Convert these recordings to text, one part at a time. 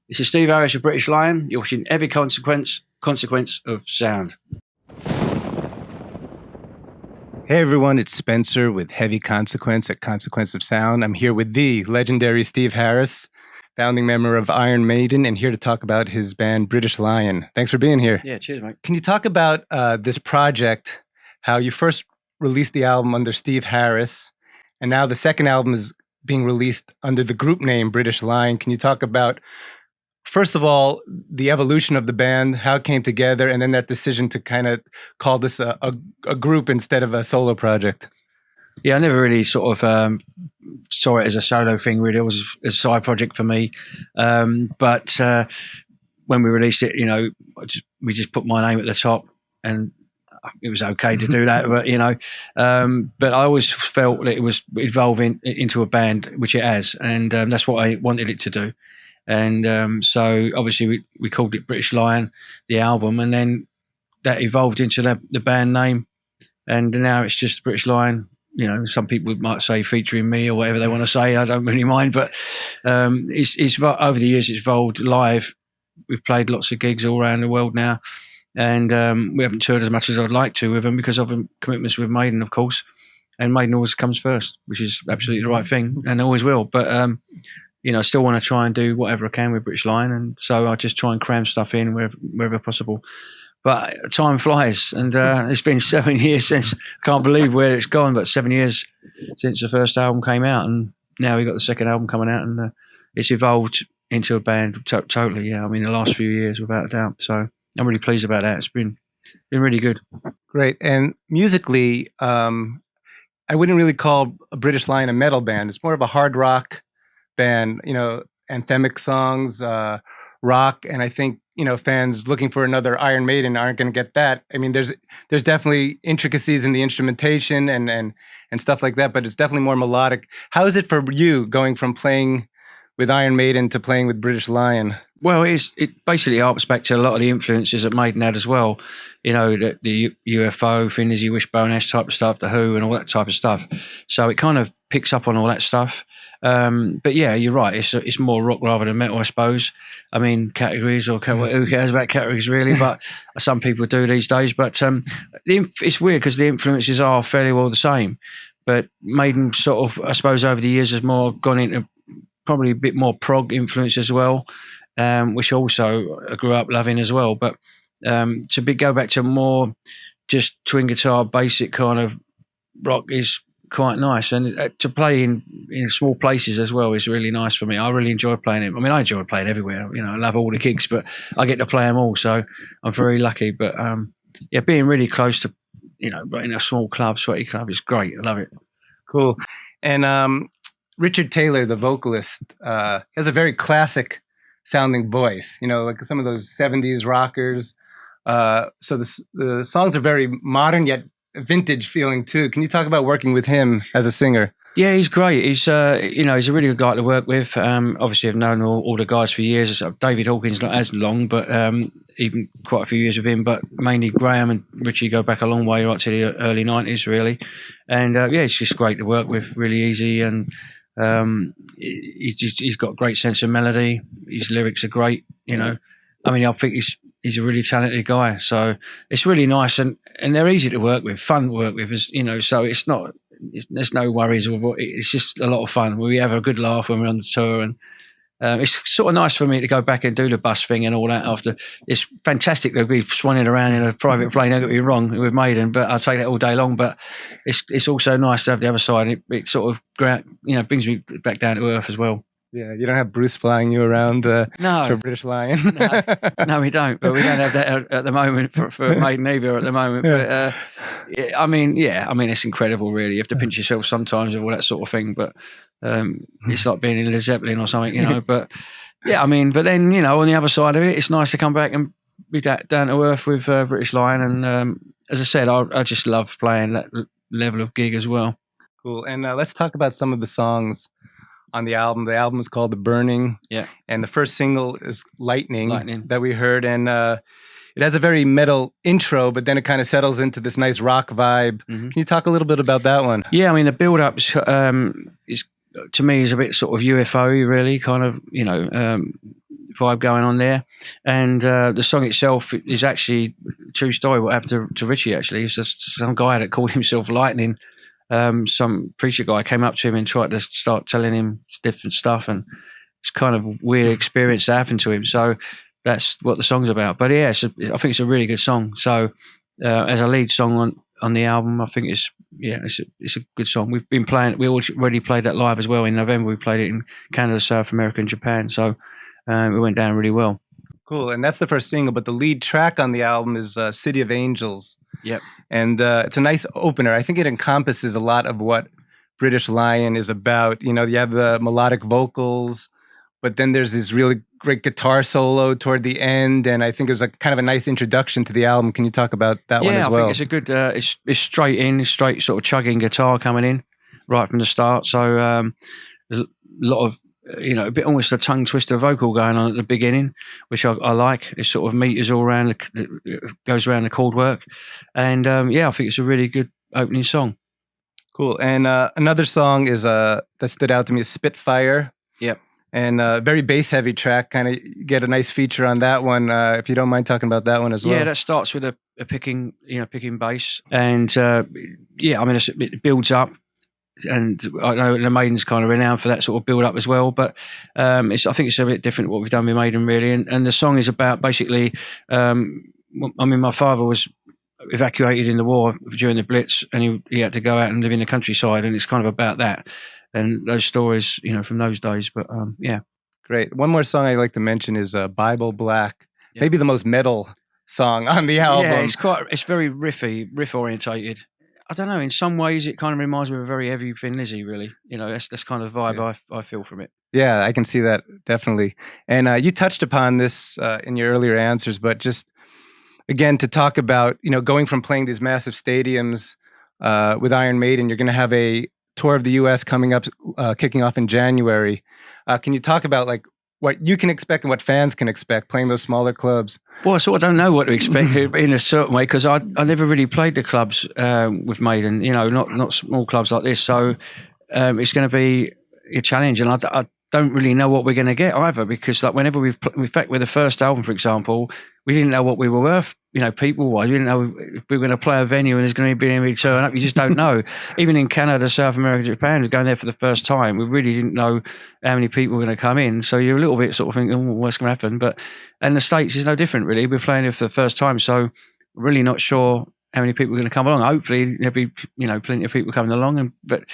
This is Steve Harris of British Lion. You're watching Heavy Consequence of Sound. Hey everyone, it's Spencer with Heavy Consequence at Consequence of Sound. I'm here with the legendary Steve Harris, founding member of Iron Maiden, and here to talk about his band British Lion. Thanks for being here. Yeah, cheers, mate. Can you talk about this project, how you first released the album under Steve Harris, and now the second album is being released under the group name British Lion. Can you talk about, first of all, the evolution of the band, how it came together, and then that decision to kind of call this a group instead of a solo project? Yeah, I never really sort of saw it as a solo thing, really. It was a side project for me. But when we released it, we just put my name at the top, and it was okay to do that. But I always felt that it was evolving into a band, which it has, and that's what I wanted it to do. And so obviously we called it British Lion, the album, and then that evolved into the band name, and now it's just British Lion. Some people might say featuring me or whatever they want to say. I don't really mind, but it's over the years it's evolved live. We've played lots of gigs all around the world now, and we haven't toured as much as I'd like to with them because of commitments with Maiden, of course. And Maiden always comes first, which is absolutely the right thing, and always will. But I still want to try and do whatever I can with British Lion, and so I just try and cram stuff in wherever possible. But time flies, and it's been 7 years since. I can't believe where it's gone, but 7 years since the first album came out, and now we've got the second album coming out, and it's evolved into a band totally. Yeah, I mean the last few years, without a doubt. So I'm really pleased about that. It's been really good. Great. And musically, I wouldn't really call a British Lion a metal band. It's more of a hard rock band, anthemic songs, rock, and I think fans looking for another Iron Maiden aren't going to get that. I mean, there's definitely intricacies in the instrumentation and stuff like that, but it's definitely more melodic. How is it for you going from playing with Iron Maiden to playing with British Lion? Well, it basically harks back to a lot of the influences that Maiden had as well. The UFO, Thin Lizzy Wishbone type of stuff, The Who, and all that type of stuff. So it kind of picks up on all that stuff. But yeah, you're right. It's more rock rather than metal, I suppose. I mean, categories, or who cares about categories really? But some people do these days. But it's weird because the influences are fairly well the same. But Maiden sort of, I suppose, over the years has more gone into probably a bit more prog influence as well, which also I grew up loving as well. But go back to more just twin guitar, basic kind of rock is quite nice, and to play in small places as well is really nice for me. I really enjoy playing it. I mean, I enjoy playing everywhere. I love all the gigs, but I get to play them all, so I'm very lucky. But being really close to in a small club, sweaty club, is great. I love it. Cool. And Richard Taylor, the vocalist, has a very classic sounding voice. Like some of those 70s rockers. So the songs are very modern yet vintage feeling too. Can you talk about working with him as a singer? Yeah, he's great. He's he's a really good guy to work with. Obviously, I've known all the guys for years. David Hawkins not as long, but even quite a few years with him. But mainly Graham and Richie go back a long way, right to the early 90s, really. And it's just great to work with. Really easy, and he's got a great sense of melody. His lyrics are great. I mean, I think he's a really talented guy, so it's really nice, and they're easy to work with, fun to work with, so there's no worries. It's just a lot of fun. We have a good laugh when we're on the tour, and it's sort of nice for me to go back and do the bus thing and all that after. It's fantastic to be swanning around in a private plane, don't get me wrong, with Maiden, but I'll take that all day long. But it's also nice to have the other side. It sort of brings me back down to earth as well. Yeah, you don't have Bruce flying you around no. for British Lion. No, we don't. But we don't have that at the moment for Maiden either at the moment. Yeah. But I mean, it's incredible, really. You have to pinch yourself sometimes and all that sort of thing. But it's like being in Led Zeppelin or something, But yeah, I mean, but then on the other side of it, it's nice to come back and be down to earth with British Lion. And as I said, I just love playing that level of gig as well. Cool. And let's talk about some of the songs on the album. The album is called The Burning. Yeah. And the first single is Lightning. That we heard. And it has a very metal intro, but then it kind of settles into this nice rock vibe. Mm-hmm. Can you talk a little bit about that one? Yeah, I mean, the build-up is to me is a bit sort of UFO-y, really, kind of, vibe going on there. And the song itself is actually a true story. What happened to Richie, actually. It's just some guy that called himself Lightning. Some preacher guy came up to him and tried to start telling him different stuff. And it's kind of a weird experience that happened to him. So that's what the song's about. But yeah, I think it's a really good song. So as a lead song on the album, I think it's a good song. We've been playing. We already played that live as well in November. We played it in Canada, South America, and Japan. So it went down really well. Cool. And that's the first single, but the lead track on the album is City of Angels. Yep. And it's a nice opener. I think it encompasses a lot of what British Lion is about. You have the melodic vocals, but then there's this really great guitar solo toward the end, and I think it was kind of a nice introduction to the album. Can you talk about that one as well? Yeah, I think it's a good. It's straight sort of chugging guitar coming in right from the start. So a lot of a bit almost a tongue twister vocal going on at the beginning, which I like. It sort of meters all around, goes around the chord work, and I think it's a really good opening song. Cool. And another song is that stood out to me is Spitfire. Yep. And very bass heavy track. Kind of get a nice feature on that one. If you don't mind talking about that one as well. Yeah, that starts with a picking bass, and it builds up. And I know the Maiden's kind of renowned for that sort of build up as well, but I think it's a bit different what we've done with Maiden, really. And the song is about basically, my father was evacuated in the war during the Blitz, and he had to go out and live in the countryside, and it's kind of about that. And those stories, from those days. But yeah. Great. One more song I'd like to mention is Bible Black. Yep. Maybe the most metal song on the album. Yeah, it's very riff orientated. I don't know. In some ways, it kind of reminds me of a very heavy Thin Lizzy, really. That's kind of the vibe I feel from it. Yeah, I can see that, definitely. And you touched upon this in your earlier answers, but just, again, to talk about, going from playing these massive stadiums with Iron Maiden, you're going to have a tour of the U.S. coming up, kicking off in January. Can you talk about what you can expect and what fans can expect playing those smaller clubs? Well, I sort of don't know what to expect in a certain way, because I never really played the clubs with Maiden, not small clubs like this. So it's going to be a challenge, and I don't really know what we're going to get either, because whenever in fact with the first album, for example, we didn't know what we were worth, people-wise. We didn't know if we were going to play a venue and there's going to be any turn up. You just don't know. Even in Canada, South America, Japan, going there for the first time, we really didn't know how many people were going to come in. So you're a little bit sort of thinking, oh, what's going to happen? And the States is no different, really. We're playing it for the first time, so really not sure how many people are going to come along. Hopefully there'll be plenty of people coming along. But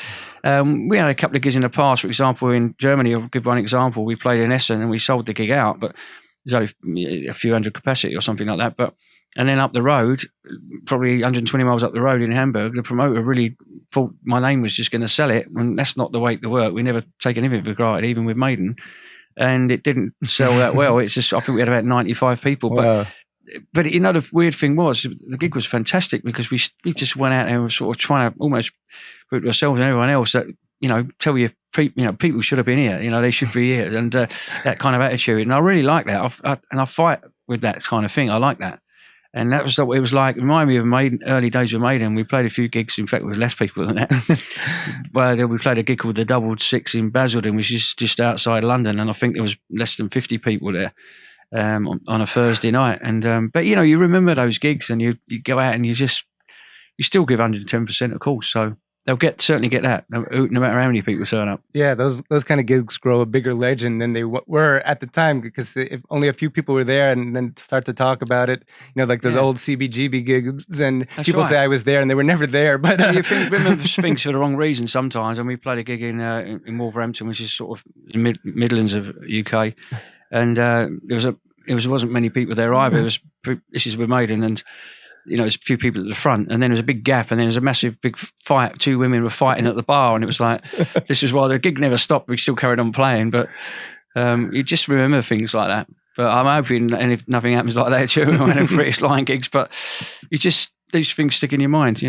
we had a couple of gigs in the past. For example, in Germany, I'll give one example. We played in Essen and we sold the gig out, but there's only a few hundred capacity or something like that. And then up the road, probably 120 miles up the road in Hamburg, the promoter really thought my name was just going to sell it, and that's not the way to work. We never take anything for granted, even with Maiden, and it didn't sell that well. It's just, I think we had about 95 people, wow. But the weird thing was the gig was fantastic, because we just went out and were sort of trying to almost prove to ourselves and everyone else that tell you people should have been here, they should be here, and that kind of attitude. And I really like that. I fight with that kind of thing. I like that. And that was what it was like. It reminded me of Maiden, early days with Maiden. We played a few gigs, in fact, with less people than that. Well, we played a gig called the Double Six in Basildon, which is just outside London, and I think there was less than 50 people there on a Thursday night. And but you remember those gigs, and you go out and you still give 110%, of course. So they'll certainly get that, no matter how many people turn up. Yeah, those kind of gigs grow a bigger legend than they were at the time, because if only a few people were there and then start to talk about it, like those old CBGB gigs, and that's people right. say I was there and they were never there. But you remember things for the wrong reason sometimes. And we played a gig in Wolverhampton, which is sort of in Midlands of UK, and wasn't many people there either. This is with Maiden, and there's a few people at the front, and then there's a big gap, and then there's a massive big fight. Two women were fighting at the bar, and it was like, this is why the gig never stopped. We still carried on playing, but you just remember things like that. But I'm hoping, and if nothing happens like that during one of the British Lion gigs, but these things stick in your mind,